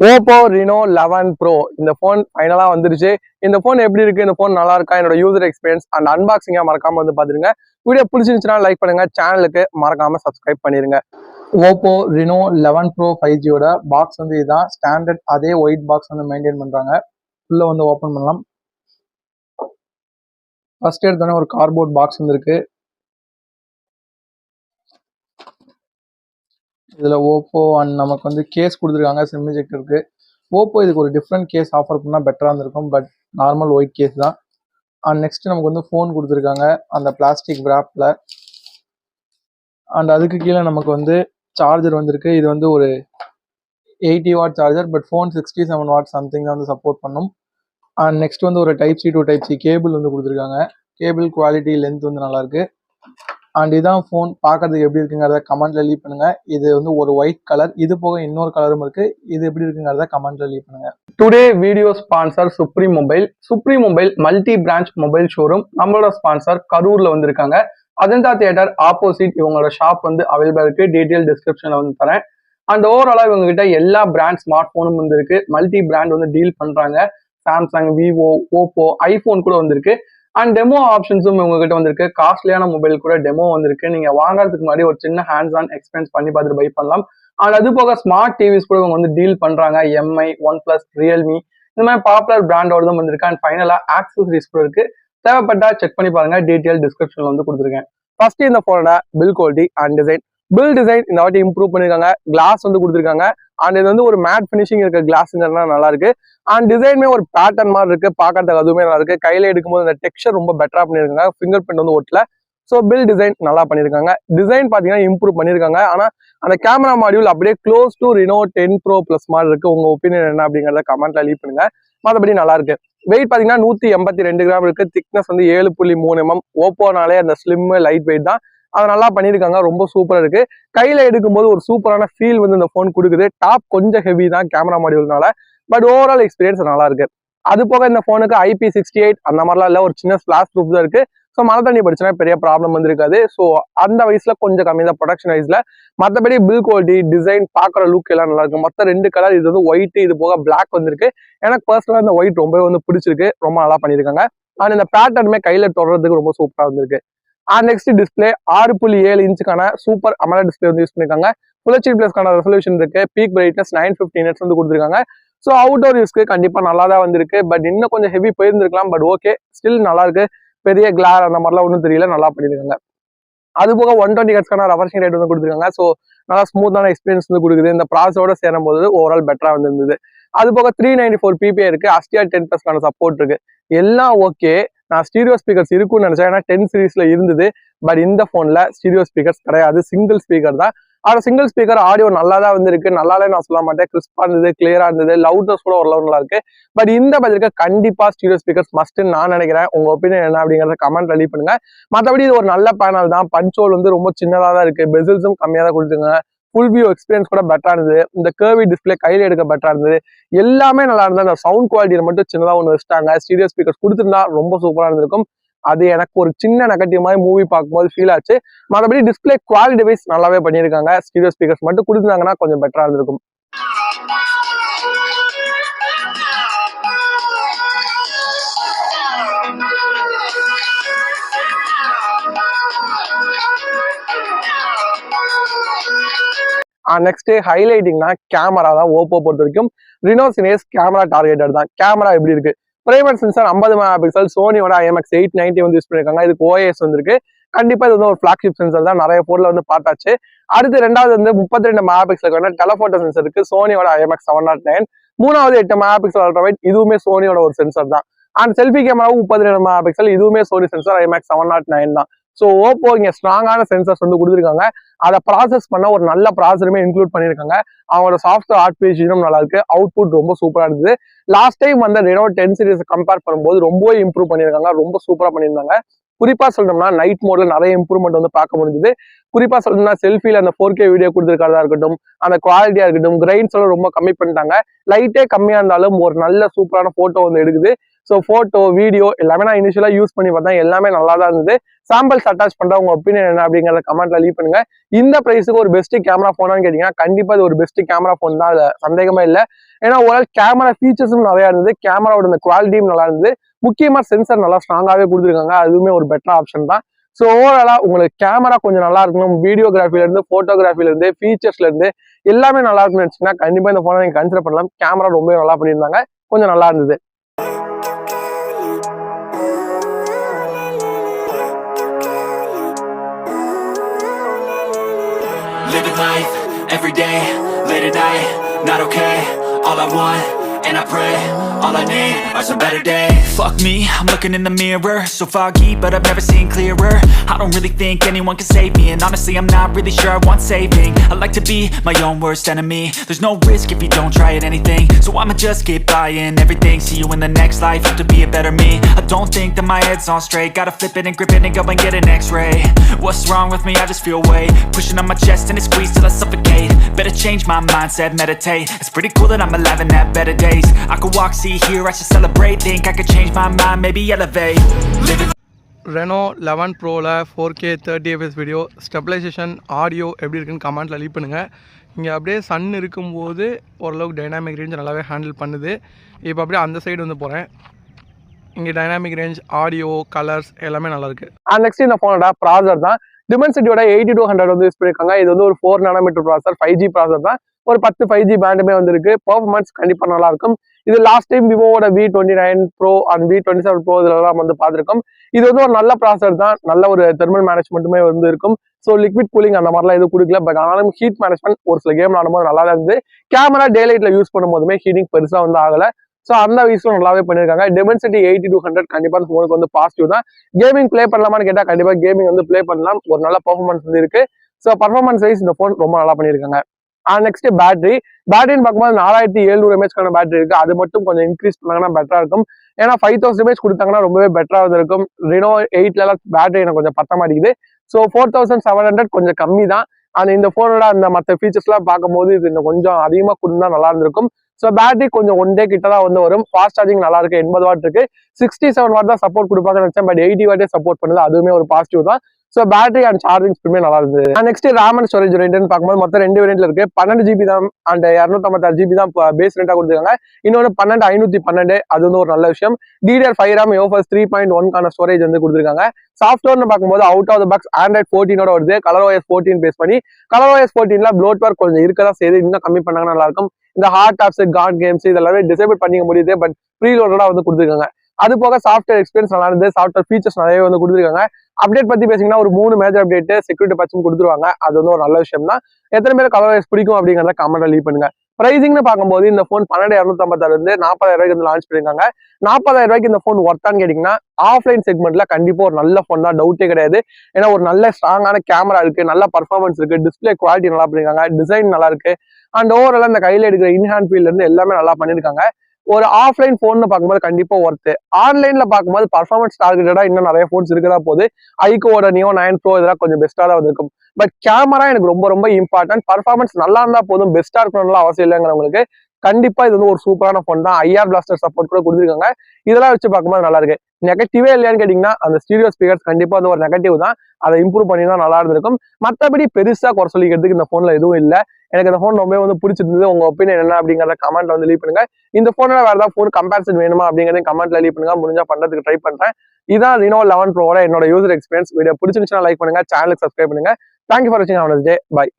Oppo Reno 11 Pro இந்த phone ஃபைனலா வந்துருச்சு. இந்த ஃபோன் எப்படி இருக்கு, இந்த ஃபோன் நல்லா இருக்கா, என்னோட யூசர் எக்ஸ்பீரியன்ஸ் அண்ட் அன்பாக்சிங்கா மறக்காம வந்து பாத்துருங்க. வீடியோ பிடிச்சிருந்துச்சுன்னா லைக் பண்ணுங்க, சேனலுக்கு மறக்காம சப்ஸ்கிரைப் பண்ணிருங்க. Oppo Reno 11 Pro 5Gயோட பாக்ஸ் வந்து இதுதான். ஸ்டாண்டர்ட் அதே ஒயிட் பாக்ஸ் வந்து மெயின்டைன் பண்றாங்க. உள்ள வந்து ஓபன் பண்ணலாம். ஃபர்ஸ்ட் எடுத்தோன்னே ஒரு கார்ட்போர்ட் பாக்ஸ் வந்துருக்கு. இதுல ஓப்போ அண்ட் நமக்கு வந்து கேஸ் கொடுத்துருக்காங்க, சிம் இருக்கு. ஓப்போ இதுக்கு ஒரு டிஃப்ரெண்ட் கேஸ் ஆஃபர் பண்ணால் பெட்டராக இருந்திருக்கும், பட் நார்மல் ஒயிட் கேஸ் தான். அண்ட் நெக்ஸ்ட் நமக்கு வந்து ஃபோன் கொடுத்துருக்காங்க அந்த பிளாஸ்டிக் ராப்ல. அண்ட் அதுக்கு கீழே நமக்கு வந்து சார்ஜர் வந்திருக்கு. இது வந்து ஒரு 80 watt charger, but phone 67 what something தான் வந்து சப்போர்ட் பண்ணும். அண்ட் நெக்ஸ்ட் வந்து ஒரு டைப்-C to Type-C கேபிள் வந்து கொடுத்துருக்காங்க. கேபிள் குவாலிட்டி லென்த் வந்து நல்லா இருக்கு. அண்ட் இதான் ஃபோன் பார்க்கறதுக்கு எப்படி இருக்குங்கிறத கமெண்ட்ல லீவ் பண்ணுங்க. இது வந்து ஒரு ஒயிட் கலர், இது போக இன்னொரு கலரும் இருக்கு. இது எப்படி இருக்குங்கிறத கமெண்ட்ல லீவ் பண்ணுங்க. Today video sponsor supreme mobile. Supreme mobile multi branch mobile showroom. நம்மளோட ஸ்பான்சர் கரூர்ல வந்திருக்காங்க. அஜந்தா தியேட்டர் ஆப்போசிட் இவங்களோட ஷாப் வந்து அவைலபிள் இருக்கு. டீடைல் டிஸ்கிரிப்ஷன்ல வந்து தரேன். அண்ட் ஓவராலா இவங்க கிட்ட எல்லா பிராண்ட் ஸ்மார்ட் போனும் வந்து இருக்கு. மல்டி பிராண்ட் வந்து டீல் பண்றாங்க. சாம்சங், விவோ, ஓப்போ, ஐபோன் கூட வந்திருக்கு. அண்ட் டெமோ ஆப்ஷன்ஸும் உங்ககிட்ட வந்திருக்கு. காஸ்ட்லியான மொபைல் கூட டெமோ வந்திருக்கு. நீங்க வாங்குறதுக்கு முன்னாடி ஒரு சின்ன ஹேண்ட்ஸ் ஆன் எக்ஸ்பீரியன்ஸ் பண்ணி பார்த்துட்டு பை பண்ணலாம். அண்ட் அது போக ஸ்மார்ட் டிவிஸ் கூட இவங்க வந்து டீல் பண்றாங்க. எம்ஐ, ஒன் பிளஸ், ரியல்மி இந்த மாதிரி பாப்புலர் பிராண்டோட தான் வந்திருக்கு. அண்ட் ஃபைனலா ஆக்சசரிஸ் கூட இருக்கு. தேவைப்பட்டா செக் பண்ணி பாருங்க. டீடைல் டிஸ்கிரிப்ஷன்ல வந்து கொடுத்துருக்கேன். ஃபர்ஸ்ட் இந்த போனோட build quality and design. Build design இந்த வாட்டி இம்ப்ரூவ் பண்ணிருக்காங்க. கிளாஸ் வந்து கொடுத்துருக்காங்க. அண்ட் இது வந்து ஒரு மேட் பினிஷிங் இருக்க கிளாஸ்ங்கிறதுனா நல்லா இருக்கு. அண்ட் டிசைனுமே ஒரு பேட்டர்ன் மாதிரி இருக்கு. பார்க்கறதுக்கு அதுவுமே நல்லா இருக்கு. கையில எடுக்கும்போது அந்த டெக்ஸ்சர் ரொம்ப பெட்டரா பண்ணிருக்காங்க. ஃபிங்கர் பிரிண்ட் வந்து ஒட்டல. ஸோ பில் டிசைன் நல்லா பண்ணிருக்காங்க. டிசைன் பாத்தீங்கன்னா இம்ப்ரூவ் பண்ணிருக்காங்க. ஆனா அந்த கேமரா மாடியூல் அப்படியே close to Reno 10 Pro Plus மாதிரி இருக்கு. உங்க ஒப்பீனியன் என்ன அப்படிங்கறத கமெண்ட்ல லீவ் பண்ணுங்க. மற்றபடி நல்லா இருக்கு. வெயிட் பாத்தீங்கன்னா 182 கிராம் இருக்கு. திக்னஸ் வந்து 7.3 mm. ஓப்போனாலே அந்த ஸ்லிம் லைட் வெயிட் தான். அதை நல்லா பண்ணியிருக்காங்க. ரொம்ப சூப்பரா இருக்கு. கையில எடுக்கும்போது ஒரு சூப்பரான ஃபீல் வந்து இந்த போன் கொடுக்குது. டாப் கொஞ்சம் ஹெவி தான் கேமரா மாடியூல்னால, பட் ஓவரால் எக்ஸ்பீரியன்ஸ் நல்லா இருக்கு. அது போக இந்த போனுக்கு IP68 அந்த மாதிரிலாம் இல்ல, ஒரு சின்ன ஸ்பிளாஷ் ப்ரூஃப் தான் இருக்கு. ஸோ மழை தண்ணி படிச்சுன்னா பெரிய ப்ராப்ளம் வந்து இருக்காது. ஸோ அந்த வயசுல கொஞ்சம் கம்மி தான் ப்ரொடக்ஷன் வைஸ்ல. மற்றபடி பில் குவாலிட்டி, டிசைன், பார்க்குற லுக் எல்லாம் நல்லா இருக்கு. மொத்தம் 2 கலர், இது வந்து ஒயிட், இது போக பிளாக் வந்திருக்கு. எனக்கு பர்சனலா இந்த ஒயிட் ரொம்பவே வந்து பிடிச்சிருக்கு. ரொம்ப நல்லா பண்ணியிருக்காங்க. அண்ட் இந்த பேட்டர்னுமே கையில தொடர்றதுக்கு ரொம்ப சூப்பரா வந்திருக்கு. நெக்ஸ்ட் டிஸ்பிளே 6.7 இன்ச்சுக்கான சூப்பர் அமோலட் டிஸ்பிளே வந்து யூஸ் பண்ணிருக்காங்க. ஃபுல் ஹெச்டி பிளஸ்க்கான ரெசல்யூஷன் இருக்கு. பீக் பிரைட்னஸ் 950 nits வந்து கொடுத்துருக்காங்க. ஸோ அவுட்டோர் யூஸ்க்கு கண்டிப்பா நல்லா தான் வந்திருக்கு. பட் இன்னும் கொஞ்சம் ஹெவி போயிருந்திருக்கலாம். பட் ஓகே, ஸ்டில் நல்லா இருக்கு. பெரிய கிளார் அந்த மாதிரிலாம் ஒன்றும் தெரியல, நல்லா பண்ணிருக்காங்க. அது போக 120 ஹெர்ட்ஸ்க்கான ரெஃப்ரெஷிங் ரேட் வந்து கொடுத்துருக்காங்க. ஸோ நல்லா ஸ்மூத்தான எக்ஸ்பீரியன்ஸ் வந்து கொடுக்குது. இந்த ப்ராசஸோட சேரும் போது ஓவரால் பெட்டரா வந்திருந்தது. அது போக 394 PPI இருக்கு. Astia 10+க்கான சப்போர்ட் இருக்கு. எல்லாம் ஓகே. நான் ஸ்டீரியோ ஸ்பீக்கர்ஸ் இருக்குன்னு நினைச்சேன். ஏன்னா 10 சீரீஸ்ல இருந்தது. பட் இந்த போன்ல ஸ்டீரியோ ஸ்பீக்கர்ஸ் கிடையாது. சிங்கிள் ஸ்பீக்கர் தான். ஆனா சிங்கிள் ஸ்பீக்கர் ஆடியோ நல்லா தான் வந்திருக்கு. நல்லாலே நான் சொல்ல மாட்டேன். கிறிஸ்பா இருந்தது, கிளியரா இருந்தது. லவுட்னஸ் கூட ஓரளவு நல்லா இருக்கு. பட் இந்த பட்ஜெட்டுக்கு கண்டிப்பா ஸ்டீரியோ ஸ்பீக்கர்ஸ் மஸ்ட்னு நான் நினைக்கிறேன். உங்க ஒப்பீனியன் என்ன அப்படிங்கறத கமெண்ட் லீவ் பண்ணுங்க. மற்றபடி இது ஒரு நல்ல பேனல் தான். பஞ்ச் ஹோல் வந்து ரொம்ப சின்னதா தான் இருக்கு. பெசில்ஸும் கம்மியா தான் கொடுத்துருங்க. ஃபுல் வியூ எக்ஸ்பீரியன்ஸ் கூட பெட்டரா இருந்தது. இந்த கர்வி டிஸ்பிளே கையில எடுக்க பெட்டரா இருந்தது. எல்லாமே நல்லா இருந்தது. அந்த சவுண்ட் குவாலிட்டியில மட்டும் சின்னதா ஒன்று வச்சுட்டாங்க. ஸ்டீரியோ ஸ்பீக்கர்ஸ் கொடுத்துருந்தா ரொம்ப சூப்பரா இருந்திருக்கும். அது எனக்கு ஒரு சின்ன நெகட்டிவ் மாதிரி மூவி பார்க்கும்போது ஃபீல் ஆச்சு. மற்றபடி டிஸ்பிளே குவாலிட்டி வைஸ் நல்லாவே பண்ணியிருக்காங்க. ஸ்டீரியோ ஸ்பீக்கர்ஸ் மட்டும் கொடுத்துருந்தாங்கன்னா கொஞ்சம் பெட்டரா இருந்திருக்கும். நெக்ஸ்ட் ஹைலைட்டிங்னா கேமரா தான். ஓப்போ பொறுத்த வரைக்கும் Reno Cinex கேமரா டார்கெட்டட் தான். கேமரா எப்படி இருக்கு? பிரைமரி சென்சார் 50 மெகா பிக்சல், சோனியோட IMX 890 வந்து யூஸ் பண்ணிருக்காங்க. இதுக்கு OIS வந்திருக்கு. கண்டிப்பா இது வந்து ஒரு ஃபிளாக்ஷிப் சென்சார் தான். நிறைய போன்ல வந்து பார்த்தாச்சு. அடுத்து ரெண்டாவது வந்து 32 மெகா பிக்சலுக்கான டெலபோட்டோ சென்சர் இருக்கு. சோனியோட IMX 709. மூணாவது 8 மெகா பிக்சல் அல்ட்ராவைட், இதுவுமே சோனியோட ஒரு சென்சார் தான். அண்ட் செல்ஃபி கேமராவும் 32 மெகா பிக்சல், இதுவுமே சோனி சென்சார் IMX 709 தான். ஸோ ஓப்போ இங்க ஸ்ட்ராங்கான சென்சர்ஸ் வந்து கொடுத்துருக்காங்க. அதை ப்ராசஸ் பண்ண ஒரு நல்ல ப்ராசருமே இன்க்ளூட் பண்ணியிருக்காங்க. அவங்களோட சாஃப்ட்வேர் ஆர்டிஃபிஷியலும் நல்லா இருக்கு. அவுட்புட் ரொம்ப சூப்பரா இருந்தது. லாஸ்ட் டைம் வந்த Reno 10 சீரிஸ் கம்பேர் பண்ணும்போது ரொம்பவே இம்ப்ரூவ் பண்ணியிருக்காங்க. ரொம்ப சூப்பரா பண்ணியிருந்தாங்க. குறிப்பா சொல்லணும்னா நைட் மோட்ல நிறைய இம்ப்ரூவ்மெண்ட் வந்து பார்க்க முடிஞ்சது. குறிப்பா சொல்லணும்னா செல்ஃபில அந்த 4K வீடியோ கொடுத்துருக்கிறதா இருக்கட்டும், அந்த குவாலிட்டியா இருக்கட்டும், கிரைன்ஸ் எல்லாம் ரொம்ப கம்மி பண்ணிட்டாங்க. லைட்டே கம்மியா இருந்தாலும் ஒரு நல்ல சூப்பரான போட்டோ வந்து எடுக்குது. ஸோ ஃபோட்டோ வீடியோ எல்லாமே நான் இனிஷியலாக யூஸ் பண்ணி பார்த்தேன், எல்லாமே நல்லா தான் இருந்தது. சாம்பிள்ஸ் அட்டாச் பண்ணுற உங்க ஒப்பீனியன் என்ன அப்படிங்கிறத கமெண்ட்ல லீவ் பண்ணுங்க. இந்த பிரைஸுக்கு ஒரு பெஸ்ட் கேமரா ஃபோனான்னு கேட்டீங்கன்னா கண்டிப்பாக இது ஒரு பெஸ்ட் கேமரா ஃபோன் தான், அது சந்தேகமே இல்லை. ஏன்னா ஒரு கேமரா ஃபீச்சர்ஸும் நிறையா இருந்தது, கேமராவோட இந்த குவாலிட்டியும் நல்லா இருந்தது, முக்கியமா சென்சர் நல்லா ஸ்ட்ராங்காகவே கொடுத்துருக்காங்க, அதுவுமே ஒரு பெட்டர் ஆப்ஷன் தான். ஸோ ஓவராலா உங்களுக்கு கேமரா கொஞ்சம் நல்லா இருக்கணும், வீடியோகிராஃபில இருந்து போட்டோகிராஃபில இருந்து ஃபீச்சர்ஸ்ல இருந்து எல்லாமே நல்லா இருக்குன்னு நினைச்சீங்கன்னா கண்டிப்பா இந்த போனை நீங்க கன்சிடர் பண்ணலாம். கேமரா ரொம்ப நல்லா பண்ணியிருந்தாங்க, கொஞ்சம் நல்லா இருந்தது. Living life every day, late at night, not okay. All I want, and I pray, all I need are some better days. Fuck me, I'm looking in the mirror, so foggy, but I've never seen clearer. I don't really think anyone can save me, and honestly I'm not really sure I want saving. I like to be my own worst enemy. There's no risk if you don't try at anything, so I'ma just keep buying everything. See you in the next life, have to be a better me. I don't think that my head's on straight, gotta flip it and grip it and go and get an x-ray. What's wrong with me? I just feel weight pushing on my chest and it squeezes till I suffocate. Better change my mindset, meditate. It's pretty cool that I'm alive and have better days. I could walk, see, hear, I should celebrate. Think I could change my mind, maybe elevate. Living Reno 11 ப்ரோவில் 4K 30fps video stabilisation audio எப்படி இருக்குன்னு கமெண்ட்டில் leave பண்ணுங்கள். இங்கே அப்படியே Sun இருக்கும்போது ஓரளவுக்கு dynamic range நல்லாவே ஹேண்டில் பண்ணுது. இப்போ அப்படியே அந்த சைடு வந்து போகிறேன், இங்கே டைனாமிக் ரேஞ்ச் ஆடியோ கலர்ஸ் எல்லாமே நல்லாயிருக்கு. நெக்ஸ்ட் இந்த ஃபோனோட ப்ராசர் தான் டிமென்சிட்டியோட 8200 வந்து யூஸ் பண்ணியிருக்காங்க. இது வந்து ஒரு 4 nm ப்ராசர், 5G ப்ராசர் தான், ஒரு 10 5G பேண்டுமே வந்துருக்கு. பர்ஃபார்மன்ஸ் கண்டிப்பாக நல்லா இருக்கும். இது லாஸ்ட் டைம் விவோட V29 pro and V27 pro இதெல்லாம் வந்து பார்த்துருக்கோம். இது வந்து ஒரு நல்ல ப்ராசர் தான், நல்ல ஒரு தெர்மல் மேனேஜ்மெண்ட்டுமே வந்து இருக்கும். ஸோ லிக்விட் கூலிங் அந்த மாதிரிலாம் எதுவும் கொடுக்கல, பட் ஆனாலும் ஹீட் மேனேஜ்மெண்ட் ஒரு சில கேம் ஆடும்போது நல்லா தான் இருந்தது. கேமரா டே லைட்ல யூஸ் பண்ணும்போதுமே ஹீட்டிங் பெருசாக வந்து ஆகலை. ஸோ அந்த வயசுல நல்லாவே பண்ணியிருக்காங்க. டிமென்சிட்டி 8200 கண்டிப்பாக அந்த ஃபோனுக்கு வந்து பாசிட்டிவ் தான். கேமிங் பிளே பண்ணலாமான்னு கேட்டால் கண்டிப்பாக கேமிங் வந்து பிளே பண்ணலாம், ஒரு நல்ல பர்ஃபார்மன்ஸ் வந்து இருக்கு. ஸோ பர்ஃபார்மன்ஸ் வைஸ் இந்த ஃபோன் ரொம்ப நல்லா பண்ணியிருக்காங்க. நெக்ஸ்ட் பேட்டரின்னு பார்க்கும்போது 4700 mAh பேட்டரி இருக்கு, அது மட்டும் கொஞ்சம் இன்க்ரீஸ் பண்ணாங்கன்னா பெட்டரா இருக்கும். ஏன்னா 5000 mAh கொடுத்தாங்கன்னா ரொம்பவே பெட்டரா இருக்கும். ரெனோ 8ல பேட்டரி எனக்கு கொஞ்சம் பத்த மாட்டேங்குது. ஸோ 4700 கொஞ்சம் கம்மி தான். இந்த போனோட அந்த மற்ற ஃபீச்சர்ஸ் எல்லாம் பார்க்கும்போது இது இன்னும் கொஞ்சம் அதிகமா கொடுத்தா நல்லா இருந்திருக்கும். ஸோ பேட்டரி கொஞ்சம் 1 day கிட்ட தான் வந்து வரும். ஃபாஸ்ட் சார்ஜிங் நல்லா இருக்கு, 80 வாட் இருக்கு. 67 வாட் தான் சப்போர்ட் கொடுப்பாங்கன்னு நினைச்சேன், பட் 80 வாட்டே சப்போர்ட் பண்ணுது, அதுவுமே ஒரு பாசிட்டிவ் தான். ஸோ பேட்டரி அண்ட் சார்ஜிங் ஸ்பீடுமே நல்லா இருந்தது. நெக்ஸ்ட் ரேம் அண்ட் ஸ்டோரேஜ் வேரியன்ட்னு பார்க்கும்போது மொத்தம் 2 வேரியன்ட்ல இருக்கு. 12 GB தான் அண்ட் 256 GB தான் பேஸ் ரேட்டா கொடுத்துருக்காங்க. இன்னொன்று 12512, அது வந்து ஒரு நல்ல விஷயம். DDR5 RAM UFS 3.1 ஸ்டோரேஜ் வந்து கொடுத்துருக்காங்க. சாஃப்ட்வேர்னு பார்க்கும்போது out of the box Android 14 வருது, ColorOS 14 பேஸ் பண்ணி. ColorOS 14ல ப்ளோட்வேர் கொஞ்சம் இருக்கதான் செய்யுது, இன்னும் கம்மி பண்ணாங்கன்னா நல்லா இருக்கும். இந்த ஹார்ட் டாப்ஸ், காட் கேம்ஸ் இதெல்லாமே டிசேபிள் பண்ணிக்க முடியுது, பட் ப்ரீலோடா வந்து கொடுத்துருக்காங்க. அது போக சாஃப்ட்வேர் எக்ஸ்பீரியன்ஸ் நல்லா இருந்தது, சாஃப்ட்வேர் ஃபீச்சர்ஸ் நிறைய வந்து கொடுத்துருக்காங்க. அப்டேட் பத்தி பேசிங்கன்னா ஒரு 3 மேஜர் அப்டேட், செக்யூரிட்டி பட்சும் கொடுத்துருவாங்க, அது வந்து ஒரு நல்ல விஷயம் தான். எத்தனை பேர் ColorOS பிடிக்கும் அப்படிங்கிறத கமெண்ட்ல லீவ் பண்ணுங்க. பிரைசிங்னு பார்க்கும்போது இந்த ஃபோன் 12256 இருந்து 40000 வந்து லான்ச் பண்ணிருக்காங்க. 40000 இந்த ஃபோன் ஒர்த்தான்னு கேட்டீங்கன்னா ஆஃப்லைன் செக்மெண்ட்ல கண்டிப்பா ஒரு நல்ல ஃபோன் தான், டவுட்டே கிடையாது. ஏன்னா ஒரு நல்ல ஸ்ட்ராங்கான கேமரா இருக்கு, நல்ல பர்ஃபார்மன்ஸ் இருக்கு, டிஸ்பிளே குவாலிட்டி நல்லா பண்ணிருக்காங்க, டிசைன் நல்லா இருக்கு, அண்ட் ஓவரால் இந்த கையில எடுக்கிற இன்ஹேண்ட் ஃபீல்ல இருந்து எல்லாமே நல்லா பண்ணிருக்காங்க. ஒரு ஆஃப்லைன் போன் பார்க்கும்போது கண்டிப்பா ஒர்த்து. ஆன்லைன்ல பார்க்கும்போது பர்ஃபார்மன்ஸ் டார்கெட்டடா இன்னும் நிறைய போன்ஸ் இருக்கதா போகுது. ஐகோட நியோ 9 ப்ரோ இதெல்லாம் கொஞ்சம் பெஸ்டா தான் இருக்கும். பட் கேமரா எனக்கு ரொம்ப ரொம்ப இம்பார்ட்டன்ட். பர்ஃபார்மன்ஸ் நல்லா இருந்தா போதும், பெஸ்டா இருக்கணும்லாம் அவசியம் இல்லைங்கிறவங்களுக்கு கண்டிப்பா இது வந்து ஒரு சூப்பரான போன் தான். IR பிளாஸ்டர் சப்போர்ட் கூட கொடுத்துருக்காங்க. இதெல்லாம் வச்சு பார்க்கும்போது நல்லா இருக்கு. நெகட்டிவே இல்லையான்னு கேட்டீங்கன்னா அந்த ஸ்டீரியோ ஸ்பீக்கர்ஸ் கண்டிப்பா வந்து ஒரு நெகட்டிவ் தான், அதை இம்ப்ரூவ் பண்ணி தான் நல்லா இருந்திருக்கும். மற்றபடி பெருசா குறை சொல்லிக்கிறதுக்கு இந்த போன்ல எதுவும் இல்லை. எனக்கு இந்த ஃபோன் ரொம்ப வந்து பிடிச்சிருந்தது. உங்க ஒப்பீனியன் என்ன அப்படிங்கிறத கமெண்ட்ல வந்து லீவ் பண்ணுங்க. இந்த போனோட வேற ஏதாவது ஃபோன் கம்பேரிசன் வேணுமா அப்படிங்கிறத கமெண்ட்ல லீவ் பண்ணுங்க, முடிஞ்சா பண்றதுக்கு ட்ரை பண்றேன். இதான் Reno 11 Proவோட என்னோட யூசர் எக்ஸ்பீரியன்ஸ். வீடியோ பிடிச்சிருந்துச்சுன்னா லைக் பண்ணுங்க, சேனலுக்கு சப்ஸ்கிரைப் பண்ணுங்க. தேங்க்யூ ஃபார் வாட்சிங். Have a nice day. Bye.